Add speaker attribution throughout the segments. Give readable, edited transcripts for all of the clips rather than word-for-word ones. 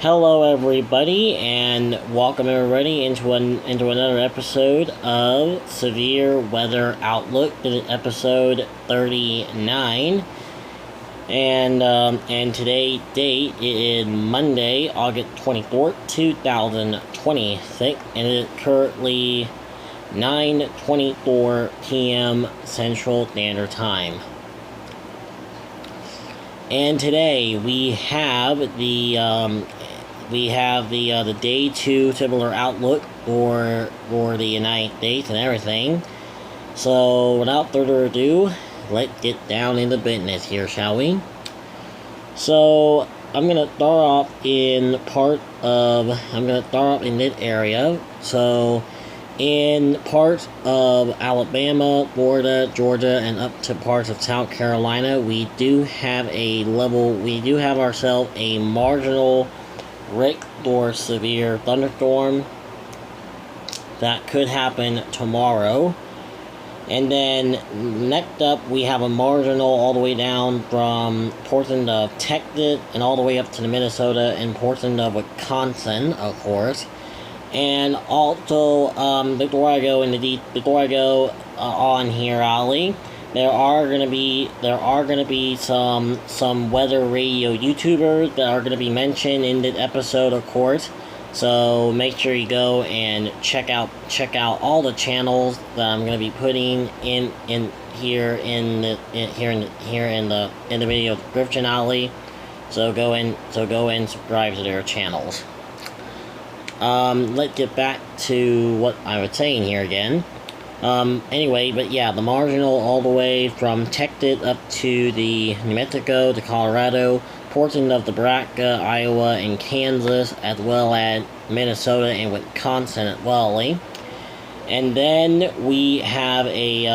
Speaker 1: Hello, everybody, and welcome everybody into another episode of Severe Weather Outlook. This is episode 39, and today's date is Monday, August 24th, 2026, and it is currently 9:24 p.m. Central Standard Time. And today we have the day 2 similar outlook for the United States and everything. So without further ado, let's get down into business here, shall we? So I'm gonna start off in this area. So in parts of Alabama, Florida, Georgia, and up to parts of South Carolina, we do have ourselves a marginal Rick or severe thunderstorm that could happen tomorrow. And then next up, we have a marginal all the way down from portions of Texas and all the way up to the Minnesota and portions of Wisconsin, of course. And also, before I go on here, Ali, there are gonna be some weather radio YouTubers that are gonna be mentioned in this episode, of course. So make sure you go and check out all the channels that I'm gonna be putting in the video description, Ali. So go and subscribe to their channels. Let's get back to what I was saying here again. Anyway, but yeah, the marginal all the way from Texas up to the New Mexico to Colorado, portions of Nebraska, Iowa, and Kansas, as well as Minnesota and Wisconsin as well. And then we have a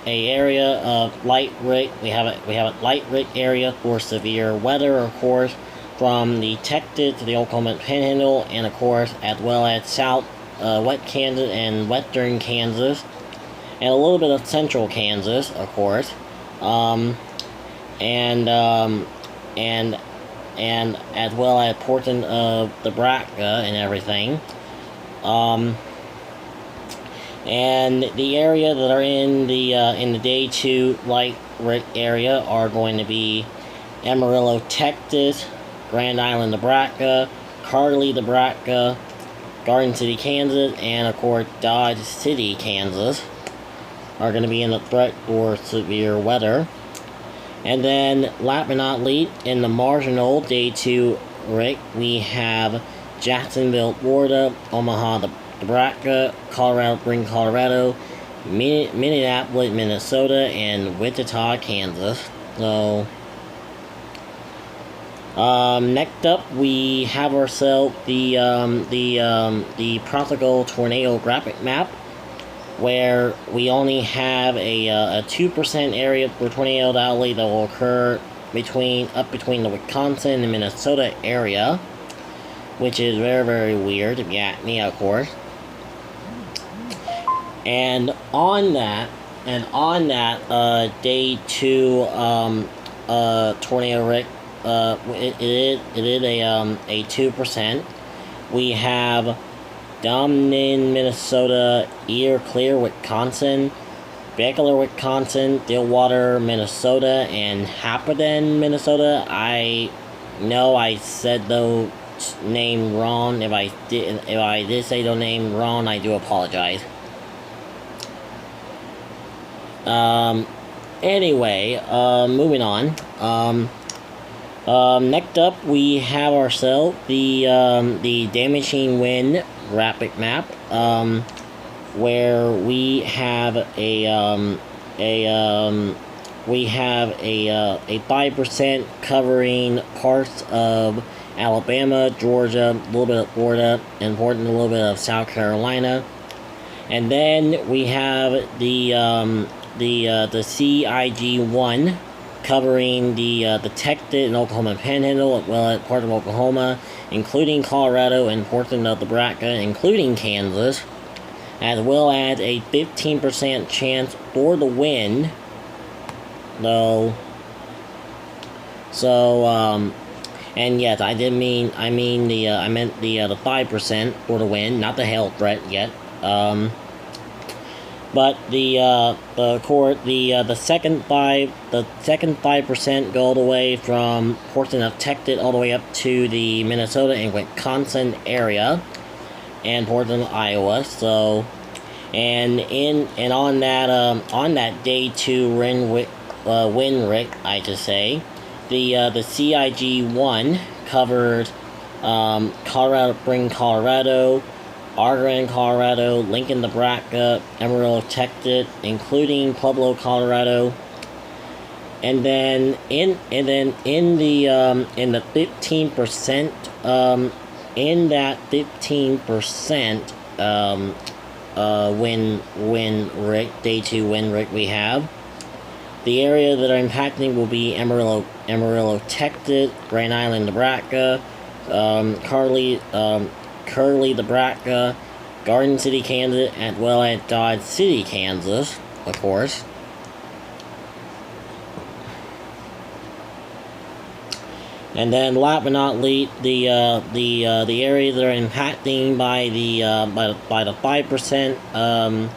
Speaker 1: area of light risk. We have a light risk area for severe weather, of course, from the Texas to the Oklahoma Panhandle, and of course, as well as west Kansas and western Kansas, and a little bit of central Kansas, of course, and as well as portion of Nebraska and everything. And the area that are in the day 2 light risk area are going to be Amarillo, Texas, Grand Island, Nebraska, Carly, Nebraska, Garden City, Kansas, and of course Dodge City, Kansas, are going to be in the threat for severe weather. And then, last but not least, in the marginal day 2 risk, we have Jacksonville, Florida, Omaha, Nebraska, Colorado Springs, Colorado, Minneapolis, Minnesota, and Wichita, Kansas. So next up, we have ourselves the tropical tornado graphic map, where we only have a 2% area for tornado alley that will occur between the Wisconsin and Minnesota area, which is very, very weird if you ask me, of course. And on that day 2 tornado risk, it is a 2%. We have Domnan, Minnesota, Eau Claire, Wisconsin, Beckler, Wisconsin, Stillwater, Minnesota, and Hampden, Minnesota. I know I said those names wrong. If I did say those names wrong, I do apologize. Anyway, moving on. Next up, we have ourselves the damaging wind graphic map, where we have a 5% covering parts of Alabama, Georgia, a little bit of Florida, and a little bit of South Carolina. And then we have the CIG1 covering the Texas and Oklahoma Panhandle, as well as part of Oklahoma, including Colorado and portions of Nebraska, including Kansas, as well as a 15% chance for the wind, though. So, And yes, I meant the 5% for the wind, not the hail threat yet. But the second 5% go all the way from portion of Texas all the way up to the Minnesota and Wisconsin area, and portion of Iowa. So, and on that day 2 wind rig, I just say, the CIG-1 covered Colorado Springs, Colorado, Argon, Colorado, Lincoln, Nebraska, Amarillo, Texas, including Pueblo, Colorado, and then in the 15% in that 15% wind rig, day 2 wind rig we have. The area that are impacting will be Amarillo, Texas, Grand Island, Nebraska, Curly, Nebraska, Garden City, Kansas, as well as Dodge City, Kansas, of course. And then, last but not least, the areas that are impacting by the 5%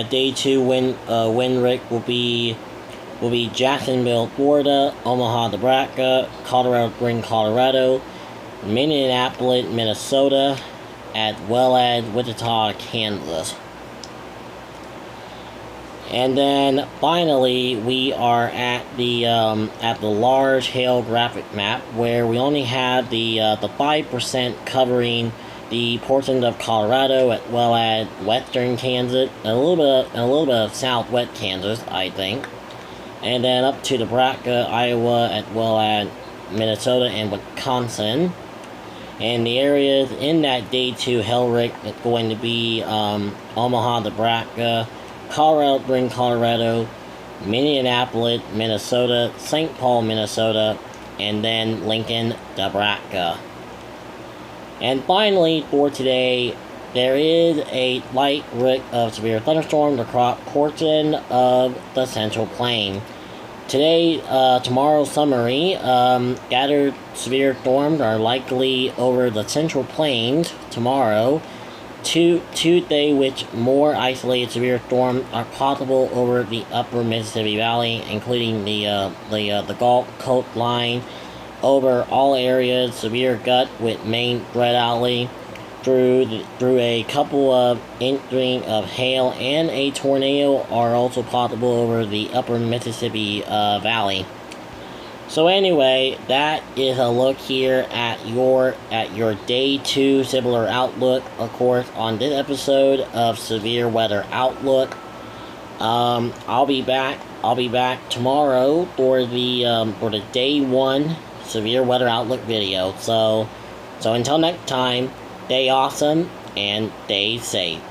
Speaker 1: day 2 wind rig will be Jacksonville, Florida, Omaha, Nebraska, Colorado Springs, Colorado, Minneapolis, Minnesota, as well as Wichita, Kansas. And then finally, we are at the large hail graphic map, where we only have the 5% covering the portions of Colorado, as well as western Kansas, and a little bit of southwest Kansas, I think. And then up to Nebraska, Iowa, as well as Minnesota and Wisconsin. And the areas in that day 2 hail rig is going to be Omaha, Nebraska, Colorado Springs, Colorado, Minneapolis, Minnesota, St. Paul, Minnesota, and then Lincoln, Nebraska. And finally, for today, there is a light risk of severe thunderstorms across portion of the Central Plain. Today, tomorrow's summary, gathered severe storms are likely over the Central Plains tomorrow. Tuesday, which more isolated severe storms are possible over the upper Mississippi Valley, including the Gulf Coast line, over all areas. Severe gut with main spread outly through a couple of inching of hail, and a tornado are also possible over the upper Mississippi Valley. So anyway, that is a look here at your day 2 similar outlook, of course, on this episode of Severe Weather Outlook. I'll be back tomorrow for the day 1 Severe Weather Outlook video. So until next time, stay awesome and stay safe.